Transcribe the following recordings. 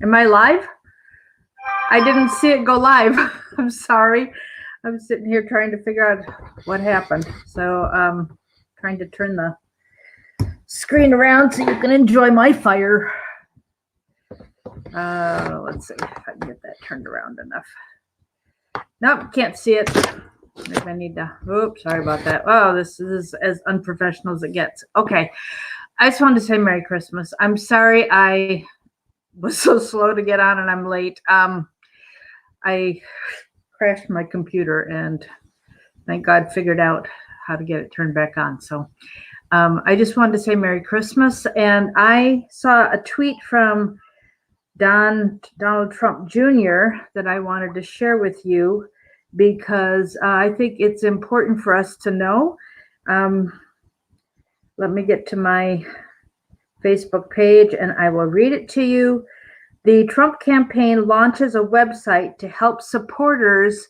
Am I live? I didn't see it go live. I'm sorry. I'm sitting here trying to figure out what happened. So trying to turn the screen around so you can enjoy my fire. Let's see if I can get that turned around enough. Nope, can't see it. Maybe I need to, oops, sorry about that. Oh, this is as unprofessional as it gets. Okay, I just wanted to say Merry Christmas. I'm sorry I was so slow to get on and I'm late. I crashed my computer and thank God figured out how to get it turned back on. So I just wanted to say Merry Christmas. And I saw a tweet from Donald Trump Jr. that I wanted to share with you because I think it's important for us to know. Let me get to my Facebook page and I will read it to you. The Trump campaign launches a website to help supporters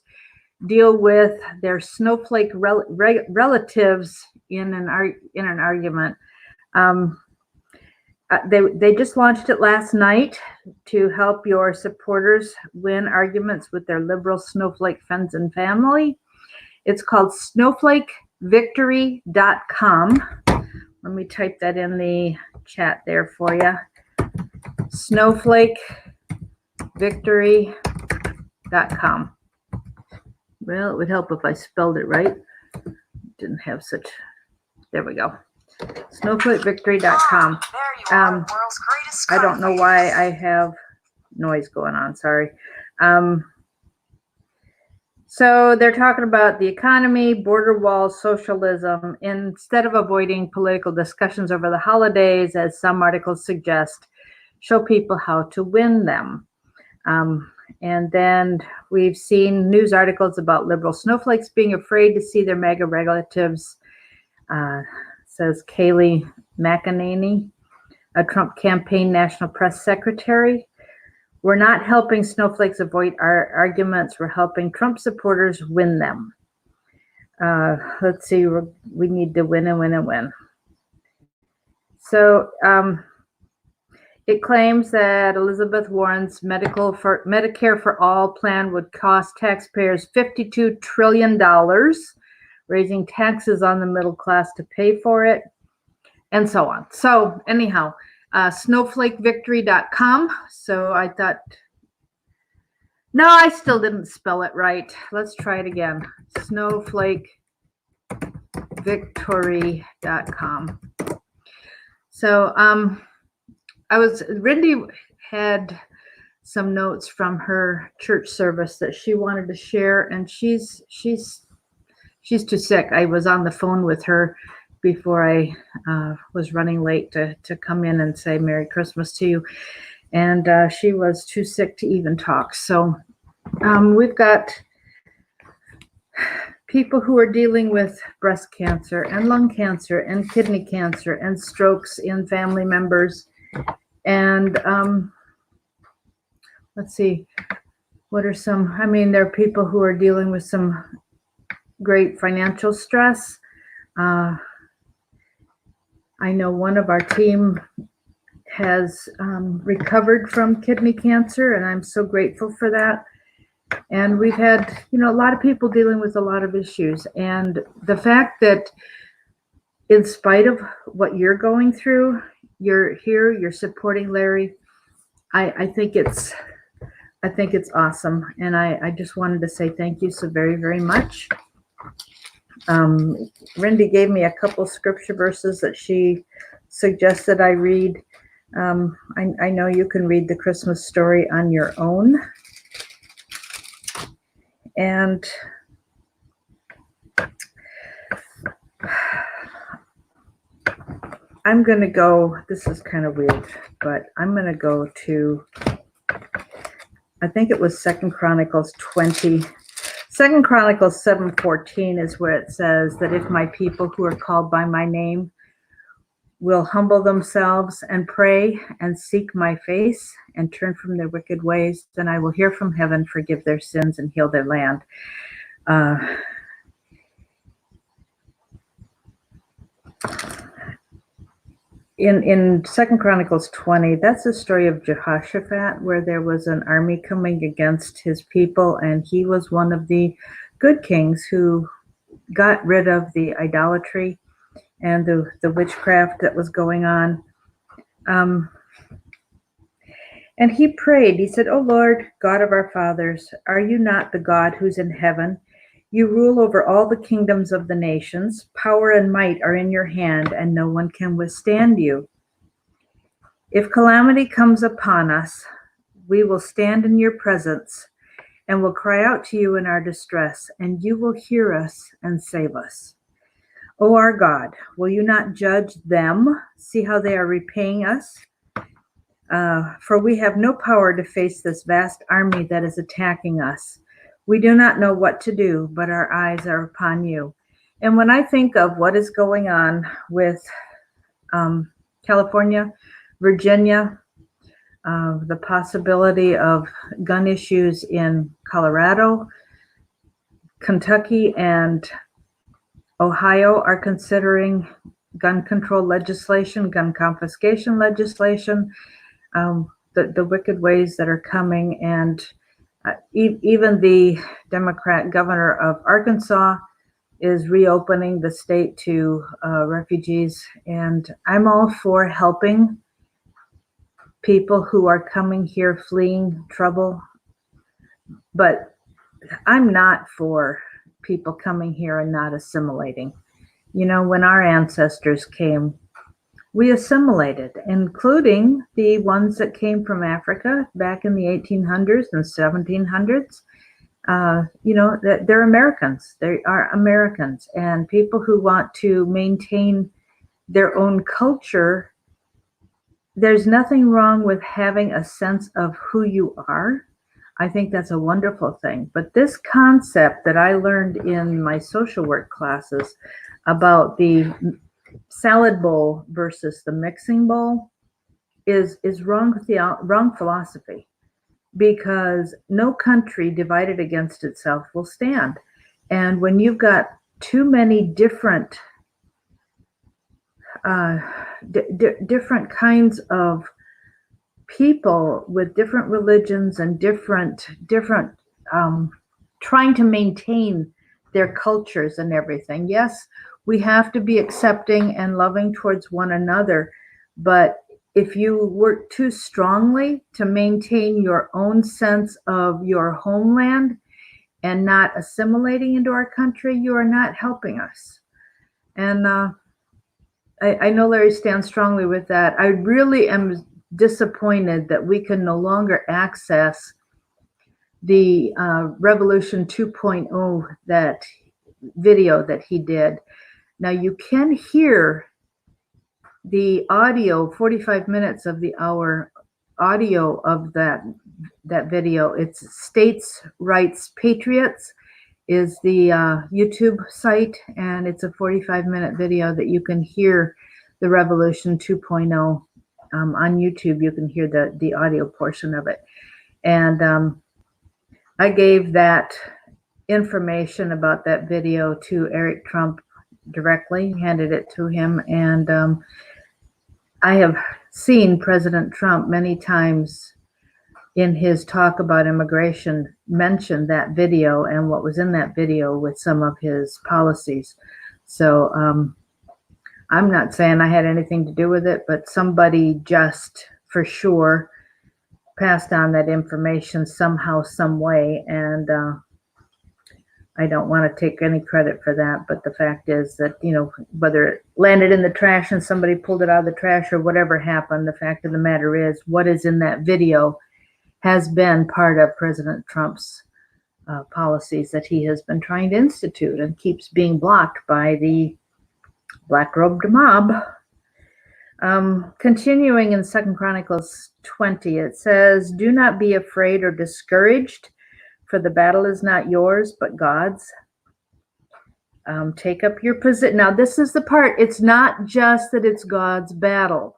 deal with their snowflake relatives in an argument. They just launched it last night to help your supporters win arguments with their liberal snowflake friends and family. It's called snowflakevictory.com. Let me type that in the chat there for you. snowflakevictory.com. Well, it would help if I spelled it right. Didn't have such, there we go. snowflakevictory.com. I don't know why I have noise going on, sorry. So they're talking about the economy, border walls, socialism, instead of avoiding political discussions over the holidays, as some articles suggest, show people how to win them. And then we've seen news articles about liberal snowflakes being afraid to see their MAGA relatives, says Kayleigh McEnany, a Trump campaign national press secretary. We're not helping snowflakes avoid our arguments. We're helping Trump supporters win them. Let's see, we need to win and win and win. So it claims that Elizabeth Warren's Medicare for All plan would cost taxpayers $52 trillion, raising taxes on the middle class to pay for it, and so on. So anyhow, snowflakevictory.com. So I thought, no, I still didn't spell it right. Let's try it again. snowflakevictory.com. So Rindy had some notes from her church service that she wanted to share, and she's too sick. I was on the phone with her before I was running late to come in and say Merry Christmas to you, and she was too sick to even talk. So we've got people who are dealing with breast cancer and lung cancer and kidney cancer and strokes in family members. And let's see, what are some, I mean, there are people who are dealing with some great financial stress. I know one of our team has recovered from kidney cancer, and I'm so grateful for that. And we've had, a lot of people dealing with a lot of issues. And the fact that in spite of what you're going through, you're here, you're supporting Larry, I think it's awesome. And I just wanted to say thank you so very, very much. Rindy gave me a couple scripture verses that she suggested I read. I know you can read the Christmas story on your own. And I'm going to go, this is kind of weird, but I'm going to go to, I think it was 2 Chronicles 20. 2 Chronicles 7:14 is where it says that if my people who are called by my name will humble themselves and pray and seek my face and turn from their wicked ways, then I will hear from heaven, forgive their sins, and heal their land. In 2 Chronicles 20, that's the story of Jehoshaphat, where there was an army coming against his people, and he was one of the good kings who got rid of the idolatry and the witchcraft that was going on. And he prayed, he said, "O Lord, God of our fathers, are you not the God who's in heaven? You rule over all the kingdoms of the nations. Power and might are in your hand, and no one can withstand you. If calamity comes upon us, we will stand in your presence and will cry out to you in our distress, and you will hear us and save us. O our God, will you not judge them? See how they are repaying us? For we have no power to face this vast army that is attacking us. We do not know what to do, but our eyes are upon you." And when I think of what is going on with California, Virginia, the possibility of gun issues in Colorado, Kentucky, and Ohio are considering gun control legislation, gun confiscation legislation, the wicked ways that are coming. And even the Democrat governor of Arkansas is reopening the state to refugees. And I'm all for helping people who are coming here fleeing trouble, but I'm not for people coming here and not assimilating. You know, when our ancestors came, we assimilated, including the ones that came from Africa back in the 1800s and 1700s. You know, they're Americans. They are Americans. And people who want to maintain their own culture, there's nothing wrong with having a sense of who you are. I think that's a wonderful thing. But this concept that I learned in my social work classes about the salad bowl versus the mixing bowl is wrong philosophy, because no country divided against itself will stand. And when you've got too many different different kinds of people with different religions and different trying to maintain their cultures and everything. Yes, we have to be accepting and loving towards one another, but if you work too strongly to maintain your own sense of your homeland and not assimilating into our country, you are not helping us. And I know Larry stands strongly with that. I really am disappointed that we can no longer access the Revolution 2.0, that video that he did. Now you can hear the audio, 45 minutes of the hour audio of that video. It's States Rights Patriots is the YouTube site, and it's a 45-minute video that you can hear the Revolution 2.0 on YouTube. You can hear the audio portion of it. And I gave that information about that video to Eric Trump directly, handed it to him, and I have seen President Trump many times in his talk about immigration mention that video and what was in that video with some of his policies. So I'm not saying I had anything to do with it, but somebody just for sure passed on that information somehow, some way, and I don't want to take any credit for that, but the fact is that, you know, whether it landed in the trash and somebody pulled it out of the trash or whatever happened, the fact of the matter is what is in that video has been part of President Trump's policies that he has been trying to institute and keeps being blocked by the black-robed mob. Continuing in 2 Chronicles 20, it says, "Do not be afraid or discouraged, for the battle is not yours, but God's. Take up your position. Now, this is the part. It's not just that it's God's battle.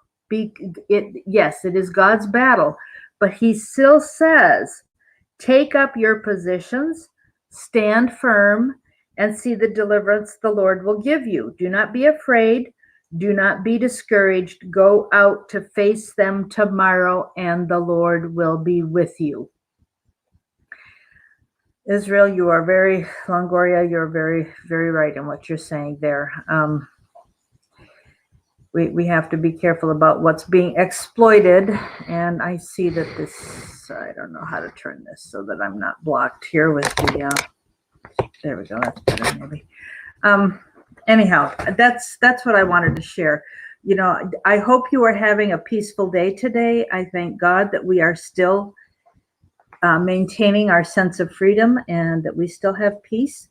Yes, it is God's battle, but he still says, take up your positions, stand firm, and see the deliverance the Lord will give you. Do not be afraid. Do not be discouraged. Go out to face them tomorrow, and the Lord will be with you. Israel, you are Longoria, you're very, very right in what you're saying there. We have to be careful about what's being exploited. And I see that this, I don't know how to turn this so that I'm not blocked here with the, there we go, that's better maybe. Anyhow, that's what I wanted to share. You know, I hope you are having a peaceful day today. I thank God that we are still maintaining our sense of freedom and that we still have peace.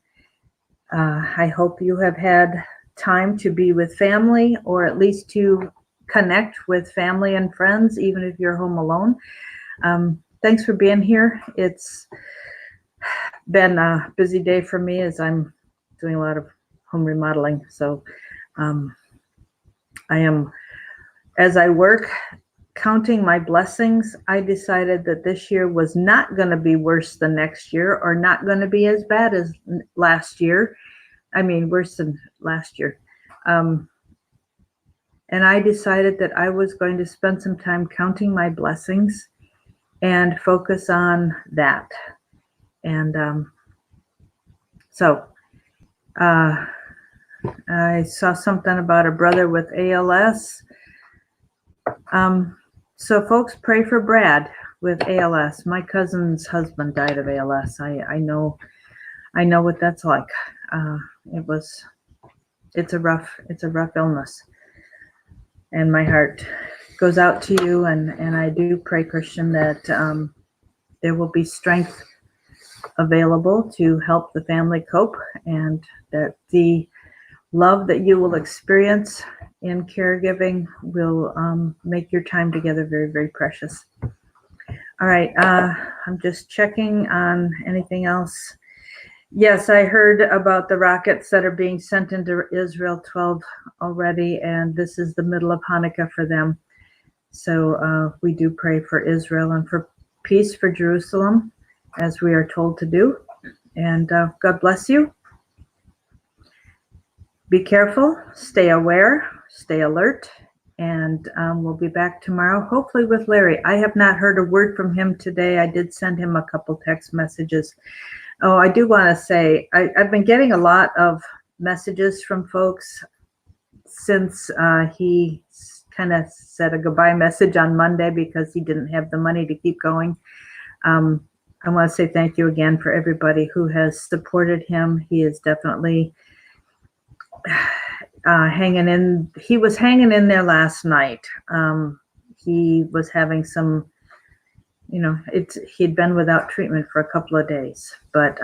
I hope you have had time to be with family, or at least to connect with family and friends, even if you're home alone. Thanks for being here. It's been a busy day for me as I'm doing a lot of home remodeling. So I am, as I work, counting my blessings. I decided that this year was not going to be worse than next year, or not going to be as bad as last year. I mean, worse than last year. And I decided that I was going to spend some time counting my blessings and focus on that. And so I saw something about a brother with ALS. So folks, pray for Brad with ALS. My cousin's husband died of ALS. I know what that's like. It's a rough illness, and my heart goes out to you. And I do pray, Christian, that there will be strength available to help the family cope, and that the love that you will experience in caregiving will make your time together very, very precious. All right, I'm just checking on anything else. Yes, I heard about the rockets that are being sent into Israel, 12 already, and this is the middle of Hanukkah for them. So we do pray for Israel and for peace for Jerusalem, as we are told to do. And God bless you. Be careful, stay aware, stay alert, and we'll be back tomorrow, hopefully with Larry. I have not heard a word from him today. I did send him a couple text messages. Oh, I do want to say, I've been getting a lot of messages from folks since he kind of said a goodbye message on Monday because he didn't have the money to keep going. I want to say thank you again for everybody who has supported him. He is definitely hanging in. He was hanging in there last night. He was having some, he'd been without treatment for a couple of days, but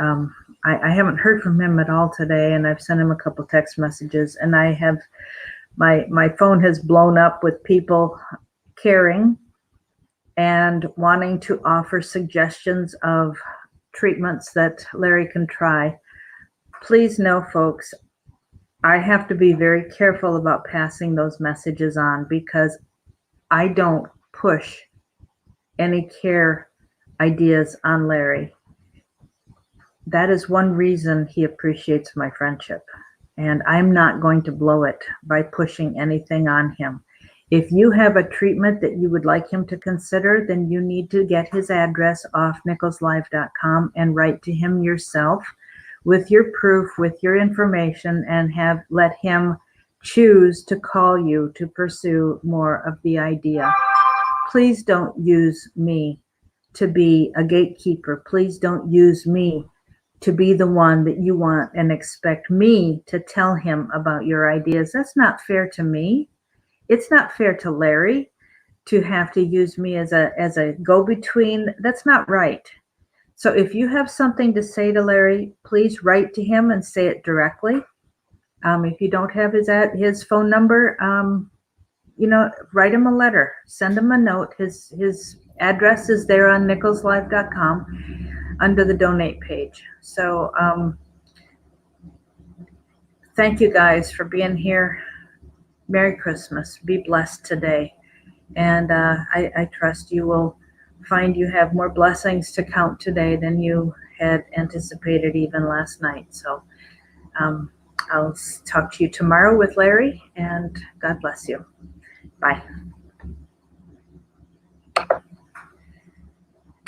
I haven't heard from him at all today, and I've sent him a couple text messages, and I have, my phone has blown up with people caring and wanting to offer suggestions of treatments that Larry can try. Please know, folks, I have to be very careful about passing those messages on because I don't push any care ideas on Larry. That is one reason he appreciates my friendship, and I'm not going to blow it by pushing anything on him. If you have a treatment that you would like him to consider, then you need to get his address off nicholslive.com and write to him yourself with your proof, with your information, and let him choose to call you to pursue more of the idea. Please don't use me to be a gatekeeper. Please don't use me to be the one that you want and expect me to tell him about your ideas. That's not fair to me. It's not fair to Larry to have to use me as a go-between. That's not right. So if you have something to say to Larry, please write to him and say it directly. If you don't have his phone number, write him a letter, send him a note. His address is there on nicholslive.com under the donate page. So thank you guys for being here. Merry Christmas. Be blessed today. And I trust you will find you have more blessings to count today than you had anticipated even last night. So um, I'll talk to you tomorrow with Larry, and God bless you. Bye.